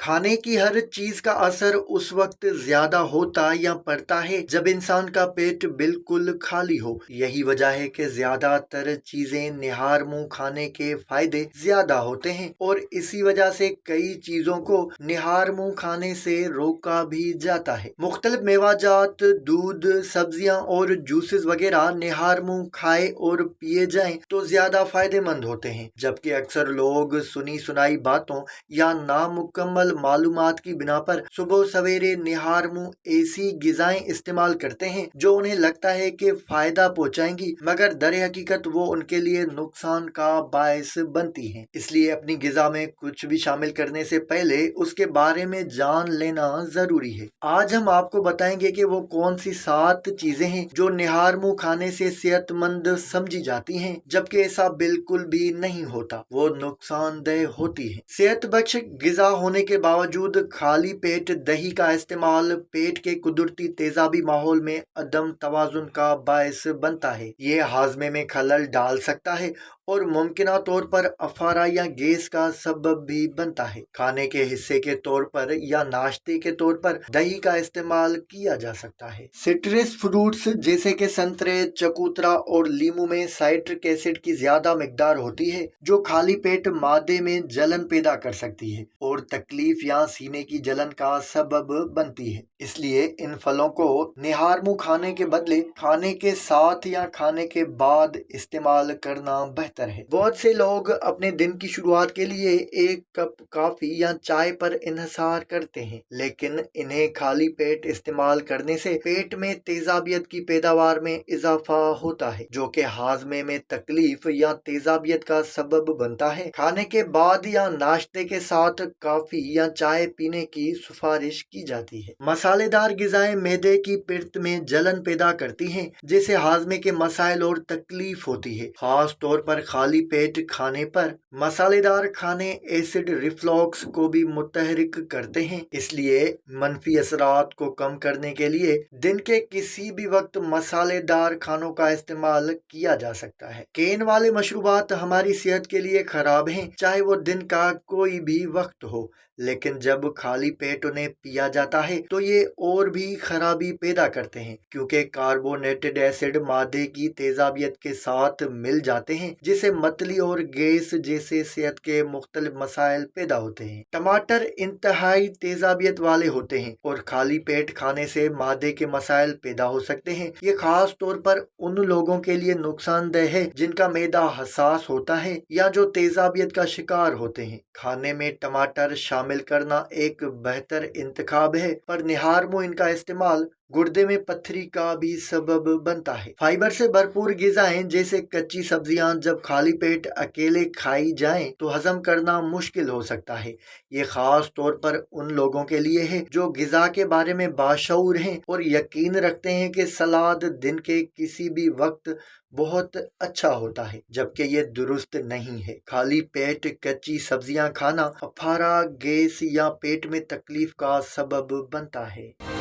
खाने की हर चीज का असर उस वक्त ज्यादा होता या पड़ता है जब इंसान का पेट बिल्कुल खाली हो। यही वजह है कि ज्यादातर चीजें निहार मुंह खाने के फायदे ज्यादा होते हैं और इसी वजह से कई चीजों को निहार मुंह खाने से रोका भी जाता है। मुख्तलिफ मेवाजात, दूध, सब्जियां और जूसेस वगैरह निहार मुंह खाए और पिए जाएं तो ज्यादा फायदेमंद होते हैं, जबकि अक्सर लोग सुनी सुनाई बातों या नामुकम्मल मालूमात की बिना पर सुबह सवेरे निहार मुंह ऐसी गिजाएं इस्तेमाल करते हैं जो उन्हें लगता है कि फायदा पहुंचाएंगी, मगर दर हकीकत वो उनके लिए नुकसान का बायस बनती हैं। इसलिए अपनी गिजा में कुछ भी शामिल करने से पहले उसके बारे में जान लेना जरूरी है। आज हम आपको बताएंगे कि वो कौन सी 7 चीजें हैं जो निहार मुंह खाने से सेहतमंद समझी जाती हैं, जबकि ऐसा बिल्कुल भी नहीं होता, वो नुकसानदेह होती है। सेहत बख्श गिजा होने के बावजूद खाली पेट दही का इस्तेमाल पेट के कुदरती तेजाबी माहौल में अदम तवाजुन का बायस बनता है। ये हाजमे में खलल डाल सकता है और मुमकिना तौर पर अफारा या गैस का सबब भी बनता है। खाने के हिस्से के तौर पर या नाश्ते के तौर पर दही का इस्तेमाल किया जा सकता है। सिट्रस फ्रूट्स जैसे कि संतरे, चकोतरा और लीमू में साइट्रिक एसिड की ज्यादा मिकदार होती है जो खाली पेट मादे में जलन पैदा कर सकती है और तकलीफ या सीने की जलन का सबब बनती है। इसलिए इन फलों को निहार मुंह खाने के बदले खाने के साथ या खाने के बाद इस्तेमाल करना बेहतर है। बहुत से लोग अपने दिन की शुरुआत के लिए 1 कप कॉफी या चाय पर इन्हिसार करते हैं, लेकिन इन्हें खाली पेट इस्तेमाल करने से पेट में तेजाबियत की पैदावार में इजाफा होता है जो कि हाजमे में तकलीफ या तेजाबियत का सबब बनता है। खाने के बाद या नाश्ते के साथ कॉफी या चाय पीने की सिफारिश की जाती है। मसालेदार गिजाएं मैदे की पिर्त में जलन पैदा करती हैं जिससे हाजमे के मसाइल और तकलीफ होती है। खास तौर पर खाली पेट खाने पर मसालेदार खाने एसिड रिफ्लक्स को भी मुतहरिक करते हैं। इसलिए मनफी असरात को कम करने के लिए दिन के किसी भी वक्त मसालेदार खानों का इस्तेमाल किया जा सकता है। कैन वाले मशरूबात हमारी सेहत के लिए खराब हैं, चाहे वो दिन का कोई भी वक्त हो, लेकिन जब खाली पेट उन्हें पिया जाता है तो ये और भी खराबी पैदा करते हैं क्योंकि कार्बोनेटेड एसिड मादे की तेजाबियत के साथ मिल जाते हैं जिससे मतली और गैस जैसे सेहत के मुख्तलिफ मसाइल पैदा होते हैं। टमाटर इंतहाई तेजाबियत वाले होते हैं और खाली पेट खाने से मादे के मसाइल पैदा हो सकते हैं। ये खास तौर पर उन लोगों के लिए नुकसानदेह है जिनका मैदा हसास होता है या जो तेजाबियत का शिकार होते हैं। खाने में टमाटर शामिल करना एक बेहतर इंतखाब है, पर निहार मुंह इनका इस्तेमाल गुर्दे में पत्थरी का भी सबब बनता है। फाइबर से भरपूर गिजाएं जैसे कच्ची सब्जियां जब खाली पेट अकेले खाई जाएं तो हजम करना मुश्किल हो सकता है। ये खास तौर पर उन लोगों के लिए है जो गिजा के बारे में बाशऊर हैं और यकीन रखते हैं कि सलाद दिन के किसी भी वक्त बहुत अच्छा होता है, जबकि ये दुरुस्त नहीं है। खाली पेट कच्ची सब्जियां खाना अफारा, गैस या पेट में तकलीफ का सबब बनता है।